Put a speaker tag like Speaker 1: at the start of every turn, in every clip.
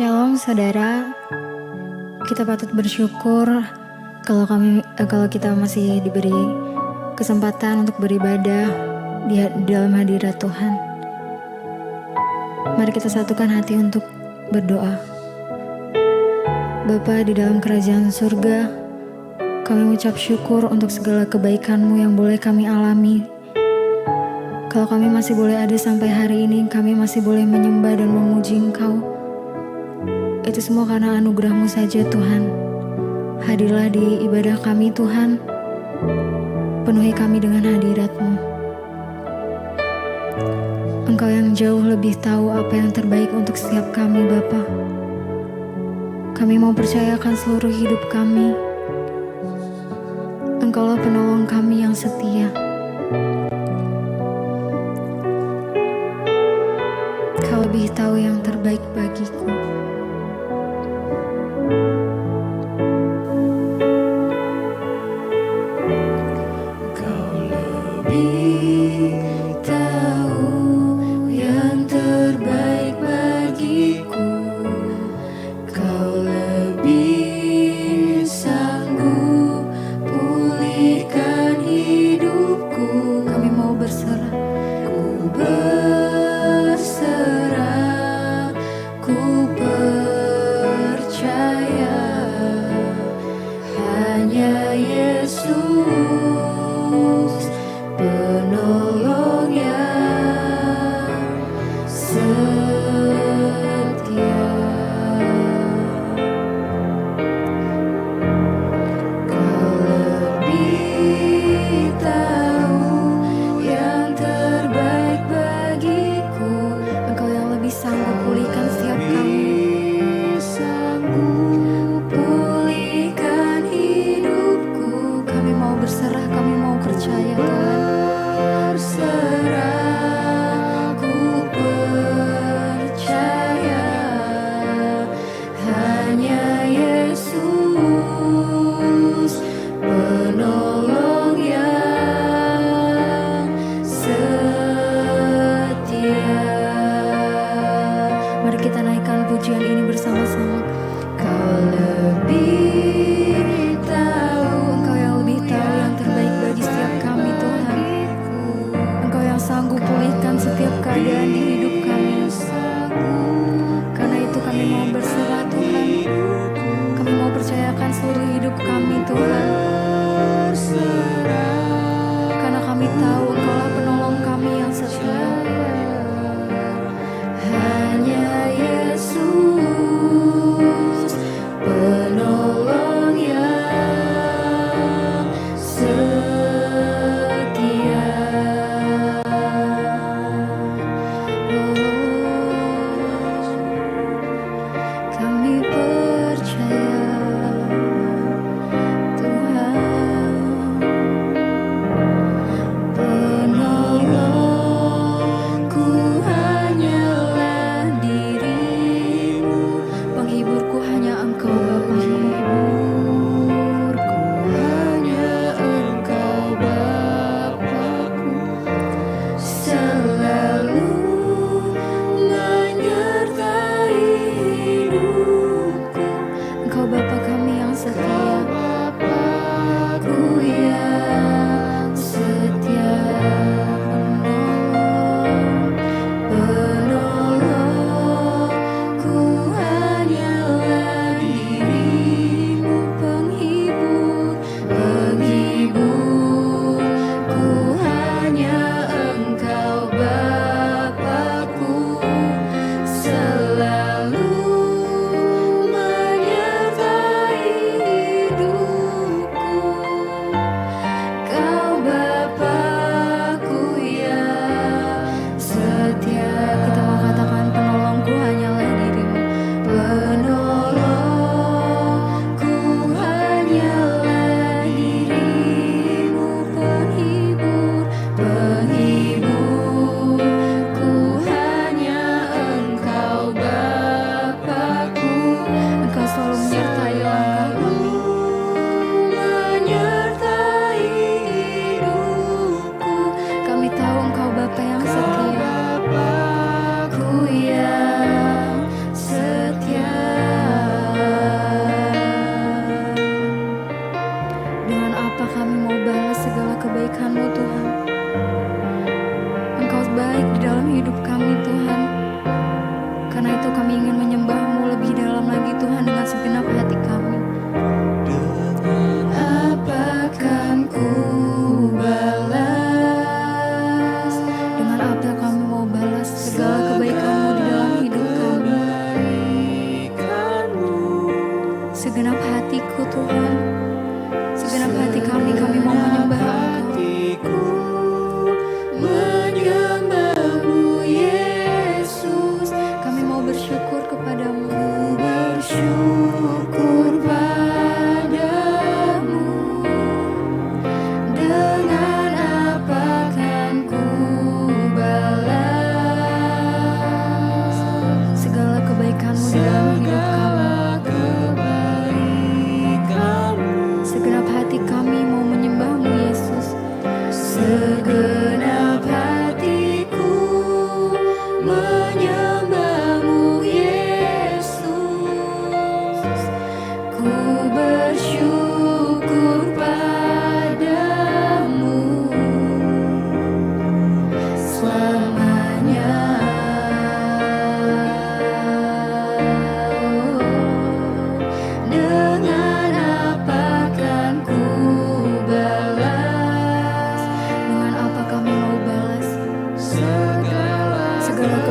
Speaker 1: Shalom saudara, kita patut bersyukur kalau kita masih diberi kesempatan untuk beribadah di dalam hadirat Tuhan. Mari kita satukan hati untuk berdoa. Bapa di dalam kerajaan surga, kami mengucap syukur untuk segala kebaikan-Mu yang boleh kami alami. Kalau kami masih boleh ada sampai hari ini, kami masih boleh menyembah dan memuji Engkau. Itu semua karena anugerah-Mu saja Tuhan. Hadirlah di ibadah kami Tuhan. Penuhi kami dengan hadirat-Mu. Engkau yang jauh lebih tahu apa yang terbaik untuk setiap kami Bapa. Kami mau percayakan seluruh hidup kami. Engkaulah penolong kami yang setia. Kau lebih tahu yang terbaik bagiku. Kau lebih tahu yang terbaik bagiku. Kau lebih sanggup pulihkan hidupku. Kami mau berserah. Ku berserah, ku berserah.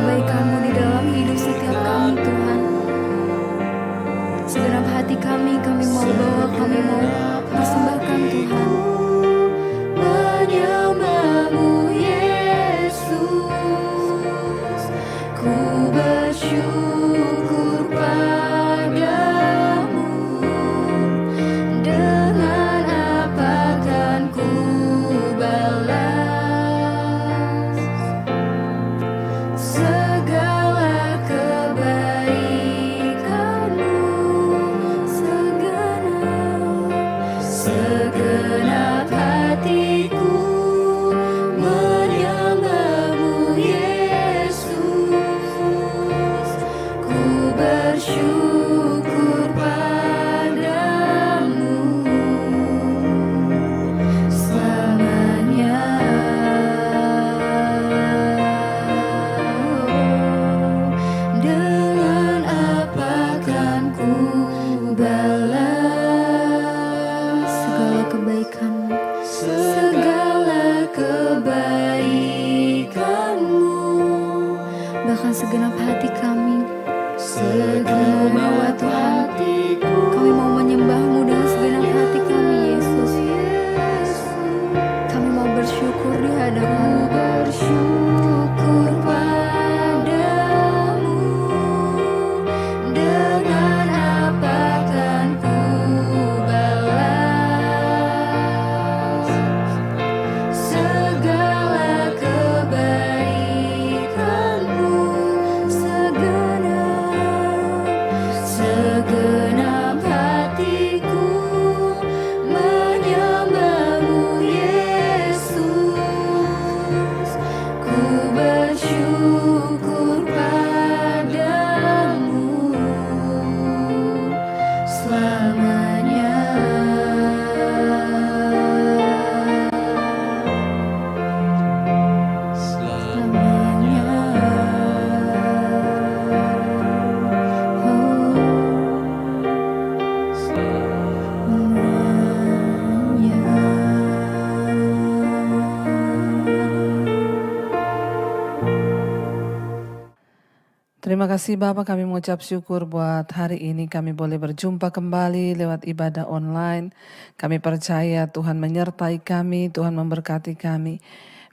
Speaker 1: kebaikan-Mu di dalam hidup setiap kami Tuhan. Segenap hati kami mau bawa, kami mau persembahkan Tuhan. Menyembah-Mu Yesus, ku bersyukur padamu. Dengan apa kan ku balas segala kebaikan-Mu, segenap hatiku menyembah-Mu Yesus, ku bersyukur padamu selamanya. Dengan apa kan ku balas segala kebaikan-Mu, segala kebaikan-Mu, bahkan segenap hati kami. Kami mau bawa Tuhan, kami mau menyembah-Mu dengan segenap hati kami Yesus. Kami mau bersyukur di hadapan-Mu, bersyukur padamu. Dengan apa kan ku balas segala kebaikan-Mu, segenap hatiku menyembah-Mu Yesus, ku bersyukur padamu selamanya. Selamanya.
Speaker 2: Terima kasih Bapak, kami mengucap syukur buat hari ini kami boleh berjumpa kembali lewat ibadah online. Kami percaya Tuhan menyertai kami, Tuhan memberkati kami.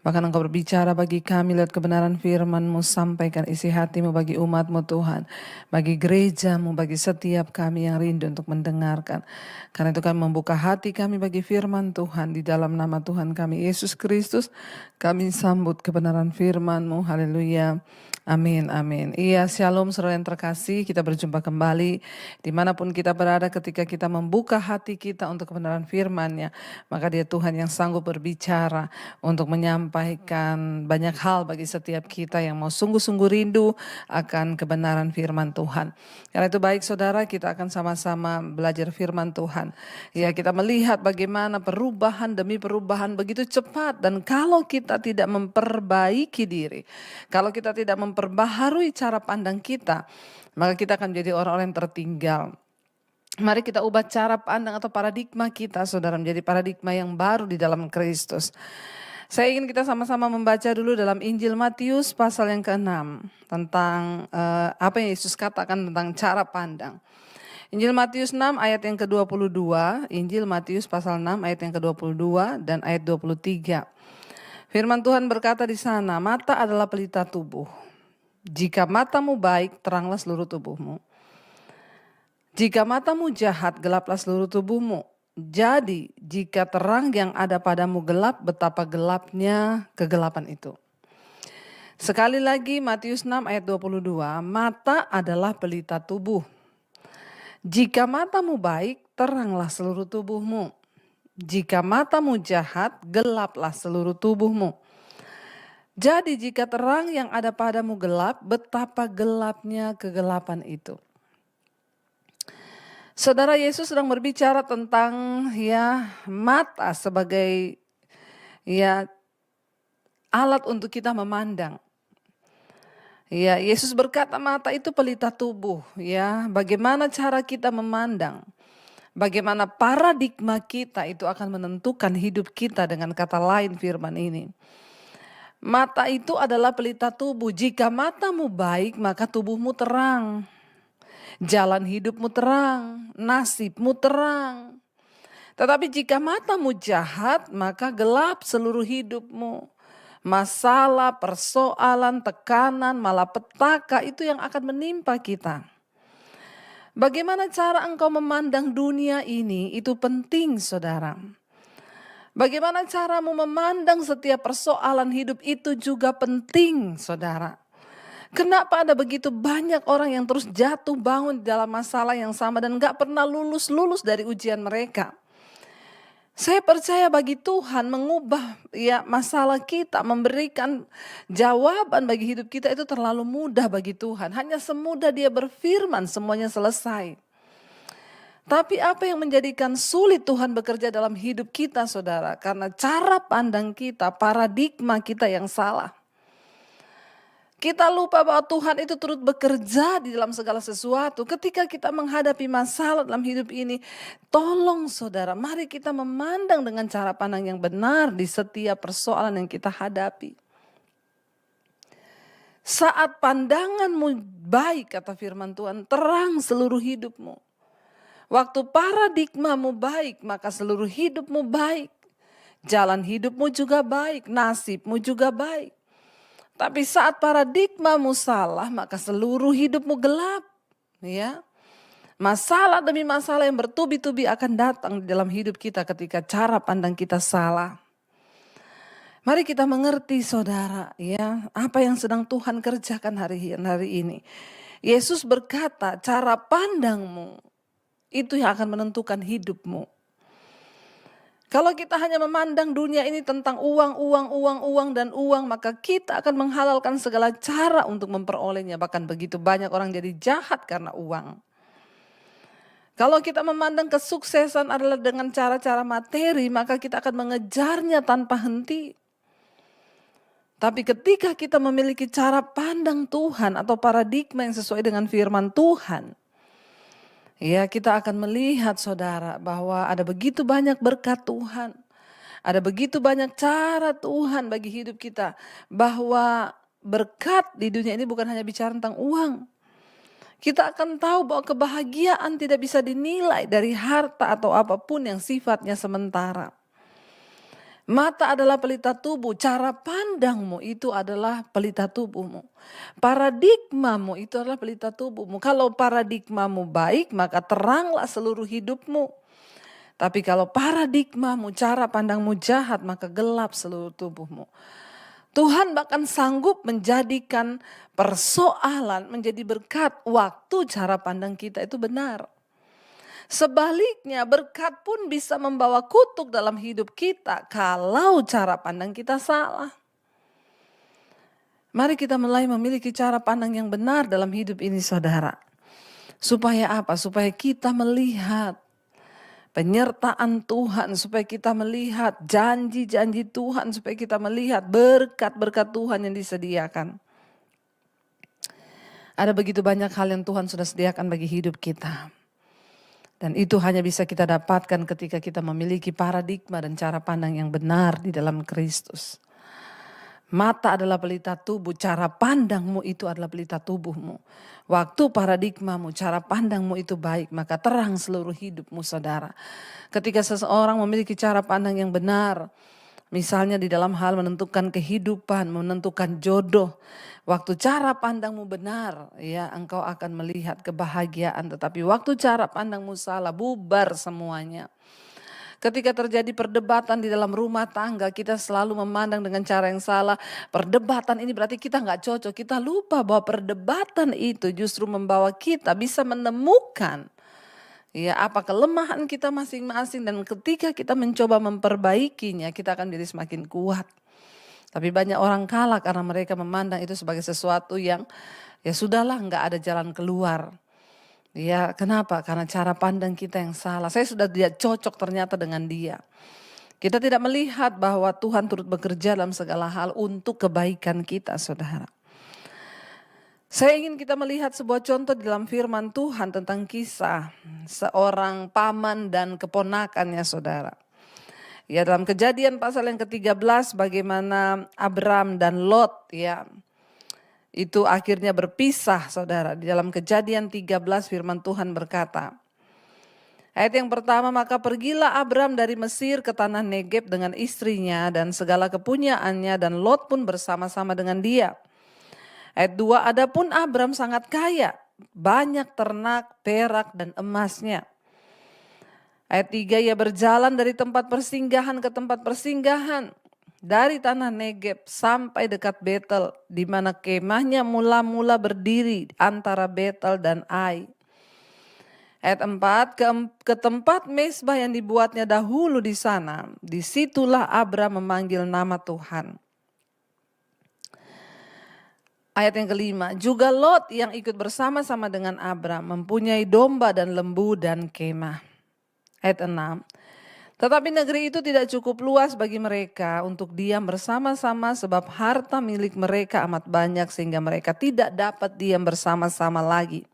Speaker 2: Bahkan Engkau berbicara bagi kami lewat kebenaran firman-Mu, sampaikan isi hati-Mu bagi umat-Mu Tuhan. Bagi gereja-Mu, bagi setiap kami yang rindu untuk mendengarkan. Karena itu kami membuka hati kami bagi firman Tuhan. Di dalam nama Tuhan kami Yesus Kristus, kami sambut kebenaran firman-Mu. Haleluya. Amin, amin. Iya, shalom saudara yang terkasih, kita berjumpa kembali dimanapun kita berada ketika kita membuka hati kita untuk kebenaran firman-Nya. Maka Dia Tuhan yang sanggup berbicara untuk menyampaikan banyak hal bagi setiap kita yang mau sungguh-sungguh rindu akan kebenaran firman Tuhan. Karena itu baik saudara, kita akan sama-sama belajar firman Tuhan. Ya, kita melihat bagaimana perubahan demi perubahan begitu cepat, dan kalau kita tidak memperbaiki diri, kalau kita tidak memperbaharui cara pandang kita, maka kita akan menjadi orang-orang yang tertinggal. Mari kita ubah cara pandang atau paradigma kita, saudara, menjadi paradigma yang baru di dalam Kristus. Saya ingin kita sama-sama membaca dulu dalam Injil Matius pasal yang ke-6 tentang apa yang Yesus katakan tentang cara pandang. Injil Matius 6 ayat yang ke-22, Injil Matius pasal 6 ayat yang ke-22 dan ayat 23. Firman Tuhan berkata di sana, mata adalah pelita tubuh. Jika matamu baik, teranglah seluruh tubuhmu. Jika matamu jahat, gelaplah seluruh tubuhmu. Jadi, jika terang yang ada padamu gelap, betapa gelapnya kegelapan itu. Sekali lagi, Matius 6 ayat 22, mata adalah pelita tubuh. Jika matamu baik, teranglah seluruh tubuhmu. Jika matamu jahat, gelaplah seluruh tubuhmu. Jadi jika terang yang ada padamu gelap, betapa gelapnya kegelapan itu. Saudara, Yesus sedang berbicara tentang mata sebagai alat untuk kita memandang. Ya, Yesus berkata mata itu pelita tubuh, Bagaimana cara kita memandang? Bagaimana paradigma kita itu akan menentukan hidup kita, dengan kata lain firman ini. Mata itu adalah pelita tubuh. Jika matamu baik, maka tubuhmu terang. Jalan hidupmu terang, nasibmu terang. Tetapi jika matamu jahat, maka gelap seluruh hidupmu. Masalah, persoalan, tekanan, malapetaka itu yang akan menimpa kita. Bagaimana cara engkau memandang dunia ini, itu penting saudara. Bagaimana caramu memandang setiap persoalan hidup itu juga penting saudara. Kenapa ada begitu banyak orang yang terus jatuh bangun di dalam masalah yang sama dan gak pernah lulus dari ujian mereka. Saya percaya bagi Tuhan mengubah masalah kita, memberikan jawaban bagi hidup kita itu terlalu mudah bagi Tuhan. Hanya semudah Dia berfirman semuanya selesai. Tapi apa yang menjadikan sulit Tuhan bekerja dalam hidup kita saudara? Karena cara pandang kita, paradigma kita yang salah. Kita lupa bahwa Tuhan itu turut bekerja di dalam segala sesuatu. Ketika kita menghadapi masalah dalam hidup ini, tolong saudara, mari kita memandang dengan cara pandang yang benar di setiap persoalan yang kita hadapi. Saat pandanganmu baik, kata firman Tuhan, terang seluruh hidupmu. Waktu paradigmamu baik, maka seluruh hidupmu baik. Jalan hidupmu juga baik, nasibmu juga baik. Tapi saat paradigmamu salah, maka seluruh hidupmu gelap. Ya, masalah demi masalah yang bertubi-tubi akan datang di dalam hidup kita ketika cara pandang kita salah. Mari kita mengerti saudara, ya, apa yang sedang Tuhan kerjakan hari ini. Yesus berkata, cara pandangmu itu yang akan menentukan hidupmu. Kalau kita hanya memandang dunia ini tentang uang, dan uang, maka kita akan menghalalkan segala cara untuk memperolehnya. Bahkan begitu banyak orang jadi jahat karena uang. Kalau kita memandang kesuksesan adalah dengan cara-cara materi, maka kita akan mengejarnya tanpa henti. Tapi ketika kita memiliki cara pandang Tuhan atau paradigma yang sesuai dengan firman Tuhan, ya, kita akan melihat saudara bahwa ada begitu banyak berkat Tuhan. Ada begitu banyak cara Tuhan bagi hidup kita. Bahwa berkat di dunia ini bukan hanya bicara tentang uang. Kita akan tahu bahwa kebahagiaan tidak bisa dinilai dari harta atau apapun yang sifatnya sementara. Mata adalah pelita tubuh, cara pandangmu itu adalah pelita tubuhmu. Paradigmamu itu adalah pelita tubuhmu. Kalau paradigmamu baik, maka teranglah seluruh hidupmu. Tapi kalau paradigmamu, cara pandangmu jahat, maka gelap seluruh tubuhmu. Tuhan bahkan sanggup menjadikan persoalan menjadi berkat waktu cara pandang kita itu benar. Sebaliknya berkat pun bisa membawa kutuk dalam hidup kita kalau cara pandang kita salah. Mari kita mulai memiliki cara pandang yang benar dalam hidup ini saudara. Supaya apa? Supaya kita melihat penyertaan Tuhan, supaya kita melihat janji-janji Tuhan, supaya kita melihat berkat-berkat Tuhan yang disediakan. Ada begitu banyak hal yang Tuhan sudah sediakan bagi hidup kita. Dan itu hanya bisa kita dapatkan ketika kita memiliki paradigma dan cara pandang yang benar di dalam Kristus. Mata adalah pelita tubuh, cara pandangmu itu adalah pelita tubuhmu. Waktu paradigmamu, cara pandangmu itu baik, maka terang seluruh hidupmu saudara. Ketika seseorang memiliki cara pandang yang benar, misalnya di dalam hal menentukan kehidupan, menentukan jodoh. Waktu cara pandangmu benar, ya engkau akan melihat kebahagiaan. Tetapi waktu cara pandangmu salah, bubar semuanya. Ketika terjadi perdebatan di dalam rumah tangga, kita selalu memandang dengan cara yang salah. Perdebatan ini berarti kita gak cocok. Kita lupa bahwa perdebatan itu justru membawa kita bisa menemukan ya apa kelemahan kita masing-masing. Dan ketika kita mencoba memperbaikinya, kita akan jadi semakin kuat. Tapi banyak orang kalah karena mereka memandang itu sebagai sesuatu yang ya sudahlah, nggak ada jalan keluar. Ya kenapa? Karena cara pandang kita yang salah. Saya sudah tidak cocok ternyata dengan dia. Kita tidak melihat bahwa Tuhan turut bekerja dalam segala hal untuk kebaikan kita saudara. Saya ingin kita melihat sebuah contoh di dalam firman Tuhan tentang kisah seorang paman dan keponakannya saudara. Ya, dalam Kejadian pasal yang ke-13 bagaimana Abram dan Lot ya itu akhirnya berpisah, saudara. Di dalam Kejadian 13 firman Tuhan berkata, ayat yang pertama, maka pergilah Abram dari Mesir ke tanah Negeb dengan istrinya dan segala kepunyaannya, dan Lot pun bersama-sama dengan dia. Ayat 2, adapun Abram sangat kaya, banyak ternak, perak, dan emasnya. Ayat 3, ia berjalan dari tempat persinggahan ke tempat persinggahan, dari tanah Negeb sampai dekat Betel, di mana kemahnya mula-mula berdiri antara Betel dan Ai. Ayat 4, ke tempat mezbah yang dibuatnya dahulu di sana, disitulah Abram memanggil nama Tuhan. Ayat yang kelima, juga Lot yang ikut bersama-sama dengan Abram mempunyai domba dan lembu dan kemah. Ayat 6, tetapi negeri itu tidak cukup luas bagi mereka untuk diam bersama-sama sebab harta milik mereka amat banyak sehingga mereka tidak dapat diam bersama-sama lagi.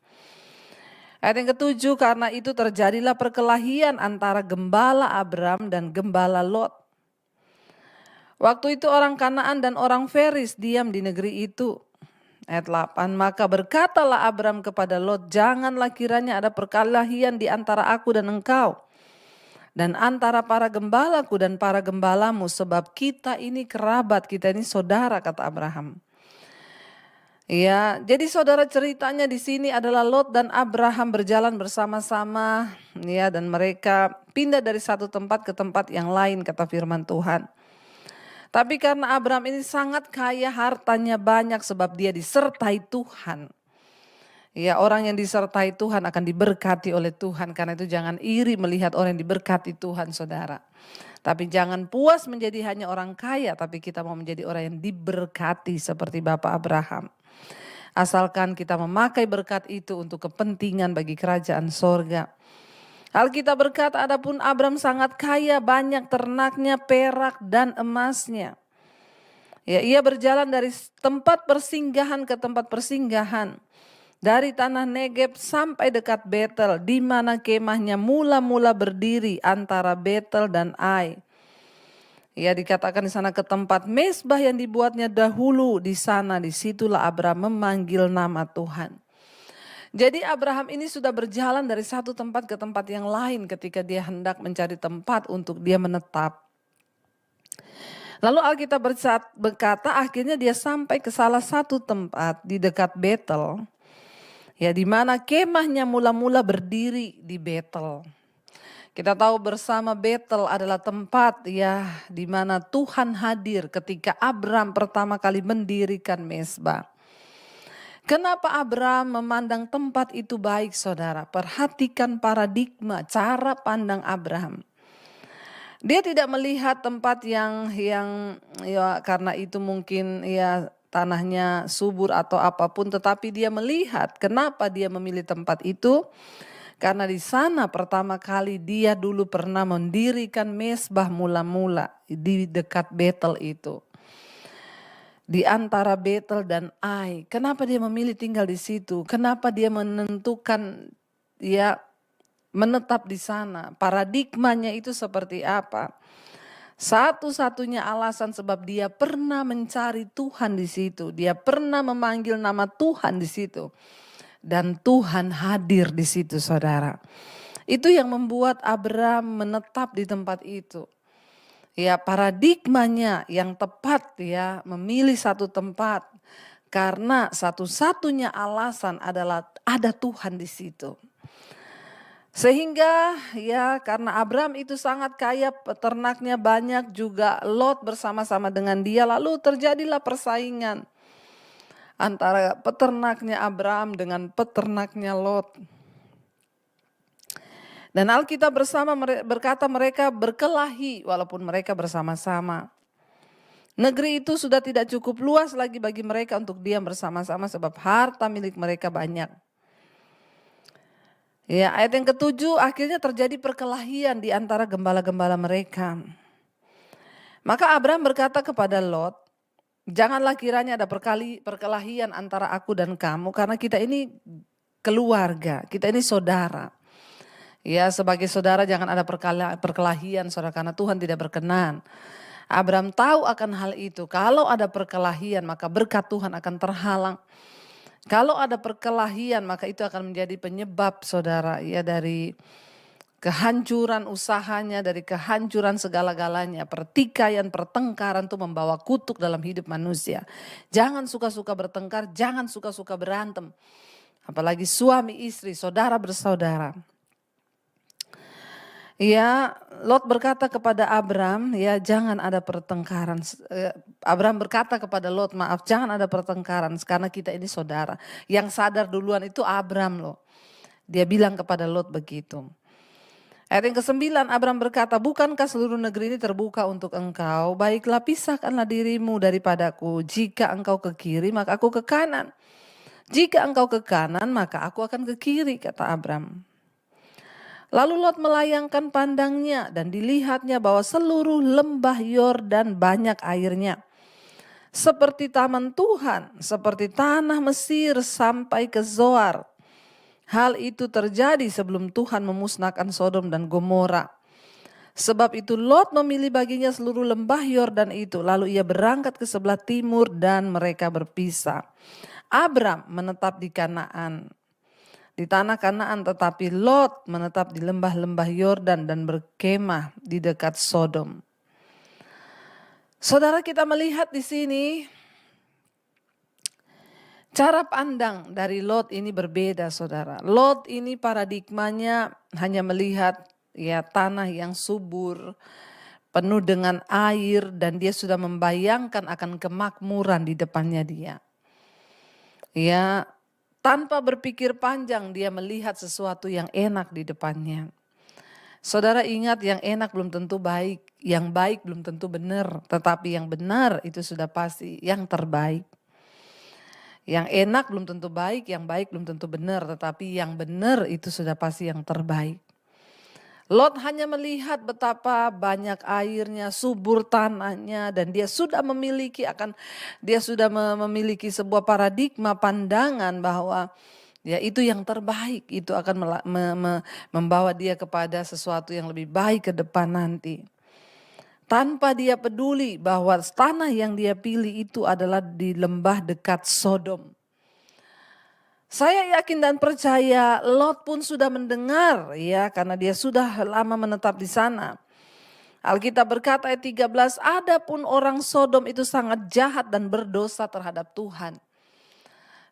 Speaker 2: Ayat yang ketujuh, karena itu terjadilah perkelahian antara gembala Abram dan gembala Lot. Waktu itu orang Kanaan dan orang Feris diam di negeri itu. Ayat 8, maka berkatalah Abram kepada Lot, janganlah kiranya ada perkelahian di antara aku dan engkau, dan antara para gembalaku dan para gembalamu, sebab kita ini kerabat, kita ini saudara, kata Abraham. Ya, jadi saudara, ceritanya di sini adalah Lot dan Abraham berjalan bersama-sama, ya, dan mereka pindah dari satu tempat ke tempat yang lain, kata firman Tuhan. Tapi karena Abraham ini sangat kaya, hartanya banyak sebab dia disertai Tuhan. Ya, orang yang disertai Tuhan akan diberkati oleh Tuhan, karena itu jangan iri melihat orang yang diberkati Tuhan, saudara. Tapi jangan puas menjadi hanya orang kaya, tapi kita mau menjadi orang yang diberkati seperti Bapak Abraham. Asalkan kita memakai berkat itu untuk kepentingan bagi kerajaan sorga. Alkitab berkata, adapun Abram sangat kaya, banyak ternaknya, perak dan emasnya. Ya, ia berjalan dari tempat persinggahan ke tempat persinggahan, dari tanah Negeb sampai dekat Betel, di mana kemahnya mula-mula berdiri antara Betel dan Ai. Ya, dikatakan di sana ke tempat mezbah yang dibuatnya dahulu di sana, disitulah Abraham memanggil nama Tuhan. Jadi Abraham ini sudah berjalan dari satu tempat ke tempat yang lain ketika dia hendak mencari tempat untuk dia menetap. Lalu Alkitab berkata akhirnya dia sampai ke salah satu tempat di dekat Betel, ya, di mana kemahnya mula-mula berdiri di Betel. Kita tahu bersama Betel adalah tempat ya di mana Tuhan hadir ketika Abram pertama kali mendirikan mezbah. Kenapa Abram memandang tempat itu baik, saudara? Perhatikan paradigma, cara pandang Abram. Dia tidak melihat tempat yang ya karena itu mungkin ya tanahnya subur atau apapun, tetapi dia melihat kenapa dia memilih tempat itu. Karena di sana pertama kali dia dulu pernah mendirikan mezbah mula-mula di dekat Betel itu. Di antara Betel dan Ai. Kenapa dia memilih tinggal di situ? Kenapa dia menentukan ya menetap di sana? Paradigmanya itu seperti apa? Satu-satunya alasan sebab dia pernah mencari Tuhan di situ. Dia pernah memanggil nama Tuhan di situ. Dan Tuhan hadir di situ, saudara. Itu yang membuat Abram menetap di tempat itu. Ya, paradigmanya yang tepat ya memilih satu tempat. Karena satu-satunya alasan adalah ada Tuhan di situ. Sehingga ya karena Abram itu sangat kaya, peternaknya banyak, juga Lot bersama-sama dengan dia, lalu terjadilah persaingan antara peternaknya Abram dengan peternaknya Lot. Dan Alkitab berkata mereka berkelahi walaupun mereka bersama-sama. Negeri itu sudah tidak cukup luas lagi bagi mereka untuk diam bersama-sama sebab harta milik mereka banyak. Ya, ayat yang ketujuh, akhirnya terjadi perkelahian di antara gembala-gembala mereka. Maka Abram berkata kepada Lot, janganlah kiranya ada perkelahian antara aku dan kamu, karena kita ini keluarga, kita ini saudara. Ya, sebagai saudara jangan ada perkelahian saudara, karena Tuhan tidak berkenan. Abraham tahu akan hal itu. Kalau ada perkelahian maka berkat Tuhan akan terhalang. Kalau ada perkelahian maka itu akan menjadi penyebab saudara ya dari kehancuran usahanya, dari kehancuran segala-galanya. Pertikaian, pertengkaran itu membawa kutuk dalam hidup manusia. Jangan suka-suka bertengkar, jangan suka-suka berantem. Apalagi suami istri, saudara bersaudara. Ya, Lot berkata kepada Abram, ya jangan ada pertengkaran. Abram berkata kepada Lot, maaf jangan ada pertengkaran karena kita ini saudara. Yang sadar duluan itu Abram loh. Dia bilang kepada Lot begitu. Ayat yang ke-9, Abram berkata, bukankah seluruh negeri ini terbuka untuk engkau? Baiklah pisahkanlah dirimu daripadaku. Jika engkau ke kiri maka aku ke kanan. Jika engkau ke kanan maka aku akan ke kiri, kata Abram. Lalu Lot melayangkan pandangnya dan dilihatnya bahwa seluruh lembah Yordan banyak airnya. Seperti taman Tuhan, seperti tanah Mesir sampai ke Zoar. Hal itu terjadi sebelum Tuhan memusnahkan Sodom dan Gomora. Sebab itu Lot memilih baginya seluruh lembah Yordan itu. Lalu ia berangkat ke sebelah timur dan mereka berpisah. Abram menetap di Kanaan, di tanah Kanaan, tetapi Lot menetap di lembah-lembah Yordan dan berkemah di dekat Sodom. Saudara, kita melihat di sini cara pandang dari Lot ini berbeda, saudara. Lot ini paradigmanya hanya melihat ya tanah yang subur, penuh dengan air, dan dia sudah membayangkan akan kemakmuran di depannya dia. Ya, tanpa berpikir panjang dia melihat sesuatu yang enak di depannya. Saudara ingat, yang enak belum tentu baik, yang baik belum tentu benar, tetapi yang benar itu sudah pasti yang terbaik. Yang enak belum tentu baik, yang baik belum tentu benar, tetapi yang benar itu sudah pasti yang terbaik. Lot hanya melihat betapa banyak airnya, subur tanahnya, dan dia sudah memiliki sebuah paradigma pandangan bahwa ya itu yang terbaik, itu akan membawa dia kepada sesuatu yang lebih baik ke depan nanti. Tanpa dia peduli bahwa tanah yang dia pilih itu adalah di lembah dekat Sodom. Saya yakin dan percaya Lot pun sudah mendengar ya, karena dia sudah lama menetap di sana. Alkitab berkata ayat 13, adapun orang Sodom itu sangat jahat dan berdosa terhadap Tuhan.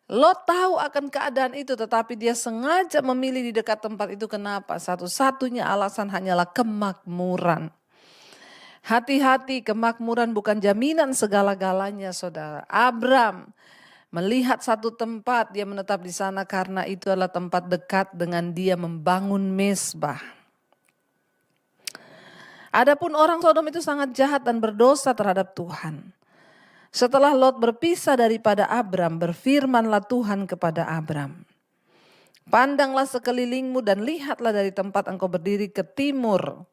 Speaker 2: Lot tahu akan keadaan itu, tetapi dia sengaja memilih di dekat tempat itu. Kenapa? Satu-satunya alasan hanyalah kemakmuran. Hati-hati, kemakmuran bukan jaminan segala-galanya, saudara. Abram melihat satu tempat, dia menetap di sana karena itu adalah tempat dekat dengan dia membangun mezbah. Adapun orang Sodom itu sangat jahat dan berdosa terhadap Tuhan. Setelah Lot berpisah daripada Abram, berfirmanlah Tuhan kepada Abram, pandanglah sekelilingmu dan lihatlah dari tempat engkau berdiri ke timur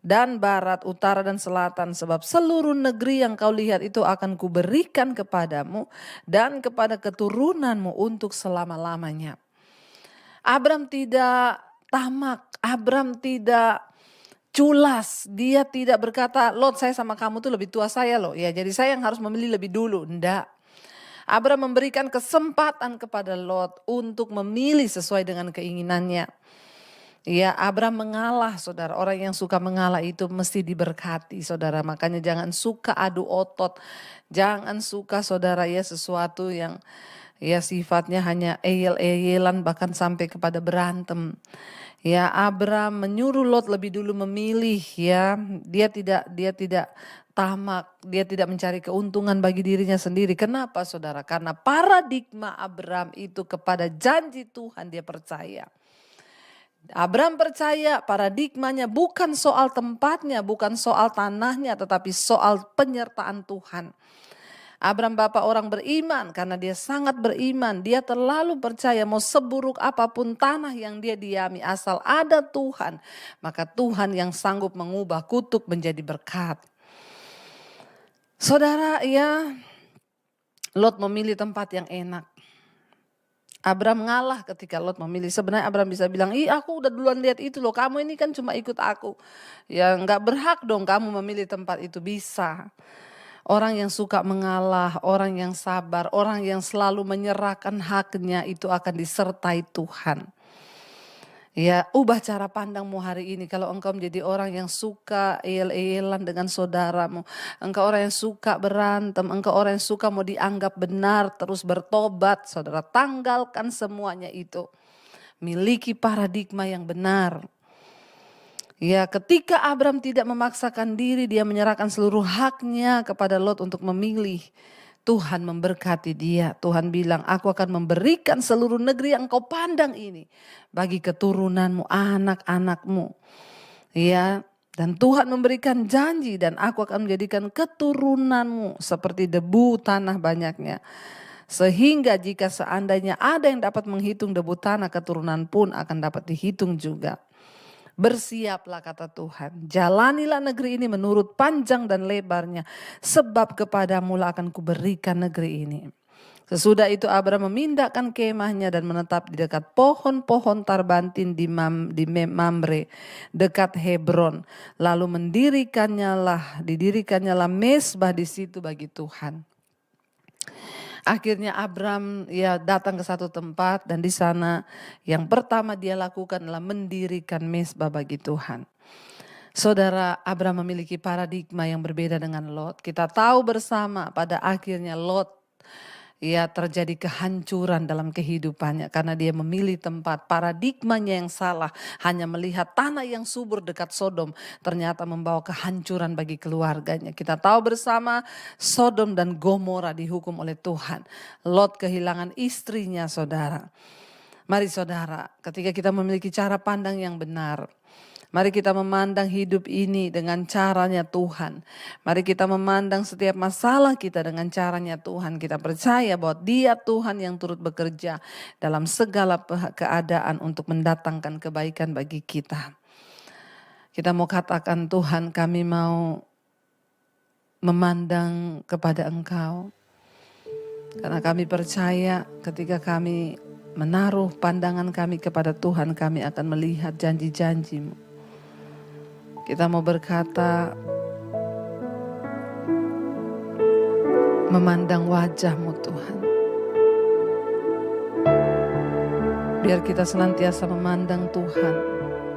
Speaker 2: dan barat, utara dan selatan, sebab seluruh negeri yang kau lihat itu akan kuberikan kepadamu dan kepada keturunanmu untuk selama-lamanya. Abram tidak tamak, Abram tidak culas, dia tidak berkata, Lot saya sama kamu tuh lebih tua saya loh, ya jadi saya yang harus memilih lebih dulu. Enggak. Abram memberikan kesempatan kepada Lot untuk memilih sesuai dengan keinginannya. Ya, Abram mengalah, saudara. Orang yang suka mengalah itu mesti diberkati, saudara. Makanya jangan suka adu otot. Jangan suka, saudara, ya sesuatu yang ya sifatnya hanya eyel-eyelan, bahkan sampai kepada berantem. Ya, Abram menyuruh Lot lebih dulu memilih, ya. Dia tidak tamak, dia tidak mencari keuntungan bagi dirinya sendiri. Kenapa, saudara? Karena paradigma Abram itu kepada janji Tuhan dia percaya. Abram percaya paradigmanya bukan soal tempatnya, bukan soal tanahnya, tetapi soal penyertaan Tuhan. Abram bapak orang beriman, karena dia sangat beriman. Dia terlalu percaya mau seburuk apapun tanah yang dia diami, asal ada Tuhan, maka Tuhan yang sanggup mengubah kutuk menjadi berkat. Saudara, ya Lot memilih tempat yang enak. Abram ngalah ketika Lot memilih. Sebenarnya Abram bisa bilang, ih aku udah duluan lihat itu loh, kamu ini kan cuma ikut aku. Ya nggak berhak dong kamu memilih tempat itu, bisa. Orang yang suka mengalah, orang yang sabar, orang yang selalu menyerahkan haknya itu akan disertai Tuhan. Ya, ubah cara pandangmu hari ini. Kalau engkau menjadi orang yang suka eyel-eyelan dengan saudaramu, engkau orang yang suka berantem, engkau orang yang suka mau dianggap benar, terus bertobat, saudara tanggalkan semuanya itu. Miliki paradigma yang benar. Ya, ketika Abram tidak memaksakan diri, dia menyerahkan seluruh haknya kepada Lot untuk memilih. Tuhan memberkati dia. Tuhan bilang, aku akan memberikan seluruh negeri yang kau pandang ini bagi keturunanmu, anak-anakmu. Ya, dan Tuhan memberikan janji, dan aku akan menjadikan keturunanmu seperti debu tanah banyaknya. Sehingga jika seandainya ada yang dapat menghitung debu tanah, keturunan pun akan dapat dihitung juga. Bersiaplah kata Tuhan, jalanilah negeri ini menurut panjang dan lebarnya, sebab kepadamu lah akan kuberikan negeri ini. Sesudah itu Abram memindahkan kemahnya dan menetap di dekat pohon-pohon tarbantin di Mamre, dekat Hebron. Lalu didirikannya lah mesbah di situ bagi Tuhan. Akhirnya Abram ya datang ke satu tempat, dan di sana yang pertama dia lakukan adalah mendirikan mesbah bagi Tuhan. Saudara, Abram memiliki paradigma yang berbeda dengan Lot. Kita tahu bersama pada akhirnya Lot ya terjadi kehancuran dalam kehidupannya karena dia memilih tempat, paradigmanya yang salah, hanya melihat tanah yang subur dekat Sodom ternyata membawa kehancuran bagi keluarganya. Kita tahu bersama Sodom dan Gomora dihukum oleh Tuhan. Lot kehilangan istrinya, saudara. Mari saudara, ketika kita memiliki cara pandang yang benar, mari kita memandang hidup ini dengan caranya Tuhan. Mari kita memandang setiap masalah kita dengan caranya Tuhan. Kita percaya bahwa Dia Tuhan yang turut bekerja dalam segala keadaan untuk mendatangkan kebaikan bagi kita. Kita mau katakan, Tuhan, kami mau memandang kepada Engkau. Karena kami percaya ketika kami menaruh pandangan kami kepada Tuhan, kami akan melihat janji-janji-Mu. Kita mau berkata, memandang wajah-Mu Tuhan. Biar kita senantiasa memandang Tuhan.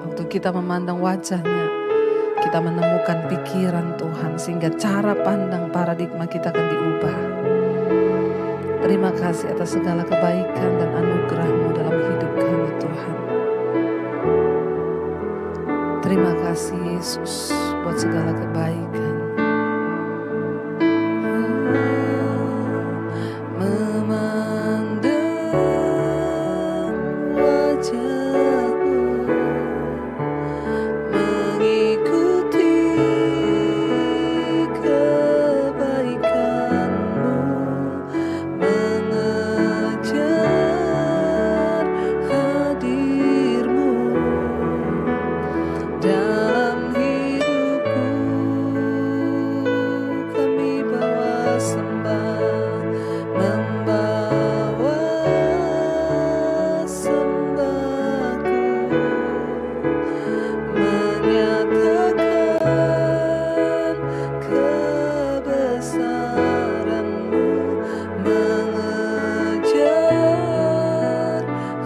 Speaker 2: Waktu kita memandang wajah-Nya, kita menemukan pikiran Tuhan, sehingga cara pandang paradigma kita akan diubah. Terima kasih atas segala kebaikan dan anugerah-Mu dalam hidup kami Tuhan. Terima kasih Yesus buat segala kebaikan. Memandang wajah-Mu, mengikuti kebaikan-Mu, mengejar hadir-Mu dalam hidupku. Kami bawa sembah, membawa sembahku, menyatakan kebesaran-Mu, mengejar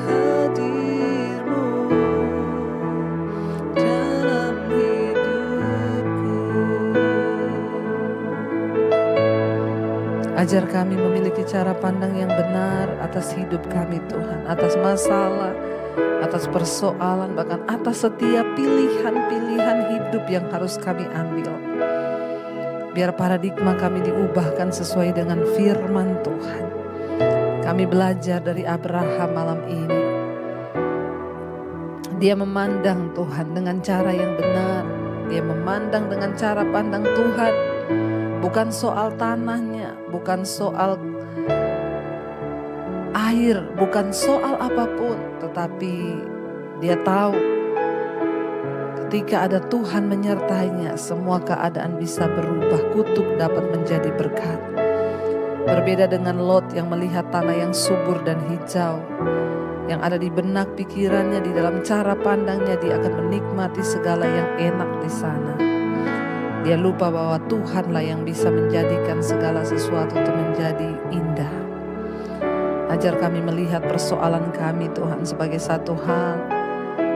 Speaker 2: hadir-Mu dalam hidupku. Ajar kami memiliki cara pandang yang benar atas hidup kami Tuhan, atas masalah, atas persoalan, bahkan atas setiap pilihan-pilihan hidup yang harus kami ambil. Biar paradigma kami diubahkan sesuai dengan firman Tuhan. Kami belajar dari Abraham malam ini. Dia memandang Tuhan dengan cara yang benar. Dia memandang dengan cara pandang Tuhan. Bukan soal tanahnya, bukan soal air, bukan soal apapun. Tetapi dia tahu ketika ada Tuhan menyertainya, semua keadaan bisa berubah. Kutuk dapat menjadi berkat. Berbeda dengan Lot yang melihat tanah yang subur dan hijau, yang ada di benak pikirannya, di dalam cara pandangnya, dia akan menikmati segala yang enak di sana. Dia lupa bahwa Tuhanlah yang bisa menjadikan segala sesuatu itu menjadi indah. Ajar kami melihat persoalan kami Tuhan sebagai satu hal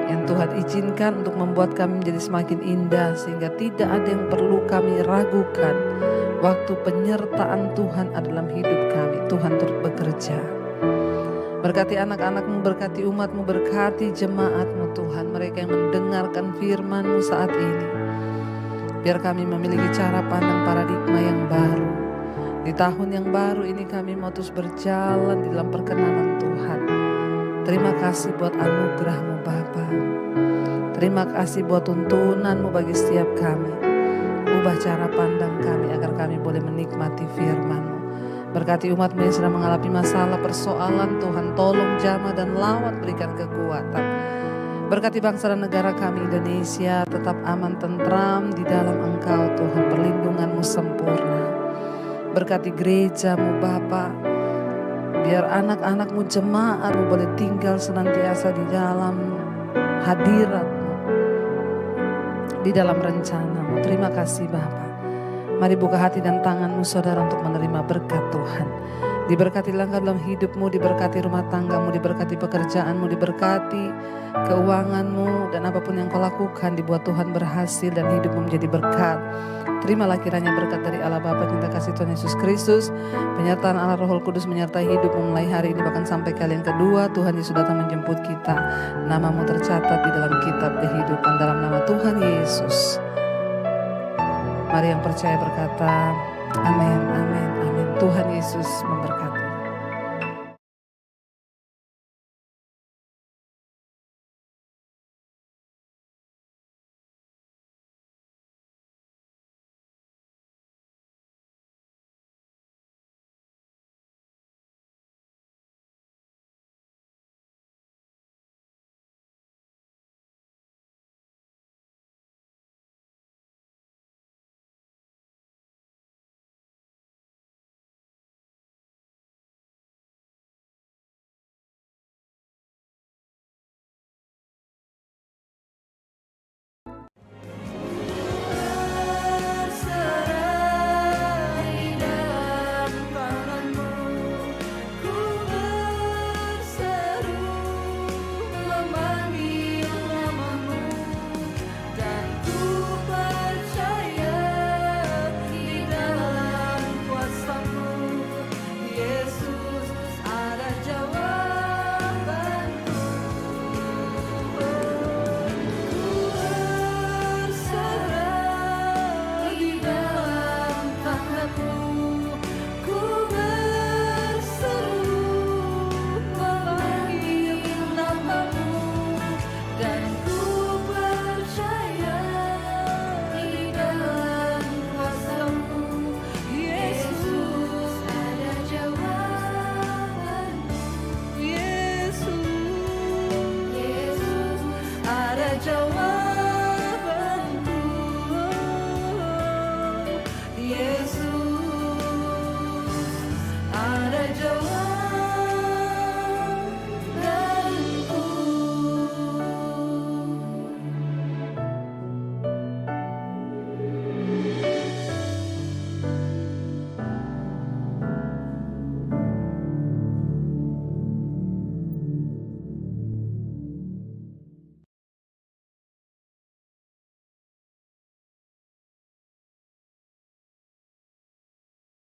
Speaker 2: yang Tuhan izinkan untuk membuat kami menjadi semakin indah, sehingga tidak ada yang perlu kami ragukan. Waktu penyertaan Tuhan dalam hidup kami, Tuhan turut bekerja. Berkati anak-anak-Mu, berkati umat-Mu, berkati jemaat-Mu Tuhan, mereka yang mendengarkan firman-Mu saat ini. Biar kami memiliki cara pandang paradigma yang baru. Di tahun yang baru ini kami mau terus berjalan di dalam perkenanan Tuhan. Terima kasih buat anugerah-Mu Bapa. Terima kasih buat tuntunan-Mu bagi setiap kami. Ubah cara pandang kami agar kami boleh menikmati firman-Mu. Berkati umat-Mu yang sedang mengalami masalah, persoalan, Tuhan tolong jamah dan lawat, berikan kekuatan. Berkati bangsa dan negara kami Indonesia tetap aman tentram di dalam Engkau Tuhan, perlindungan-Mu sempurna. Berkati gereja-Mu Bapa, biar anak-anak-Mu, jemaat-Mu boleh tinggal senantiasa di dalam hadirat-Mu, di dalam rencana-Mu. Terima kasih Bapa. Mari buka hati dan tangan-Mu saudara untuk menerima berkat Tuhan. Diberkati langkah dalam hidup-Mu, diberkati rumah tangga-Mu, diberkati pekerjaan-Mu, diberkati keuangan-Mu, dan apapun yang Kau lakukan dibuat Tuhan berhasil dan hidup-Mu menjadi berkat. Terimalah kiranya berkat dari Allah Bapa, cinta kasih Tuhan Yesus Kristus, penyertaan Allah Roh Kudus menyertai hidup-Mu mulai hari ini bahkan sampai kali yang kedua Tuhan Yesus datang menjemput kita. Nama-Mu tercatat di dalam kitab kehidupan, dalam nama Tuhan Yesus. Mari yang percaya berkata, amin, amin, amin. Tuhan Yesus memberkati.
Speaker 3: Yesus, ada jawaban.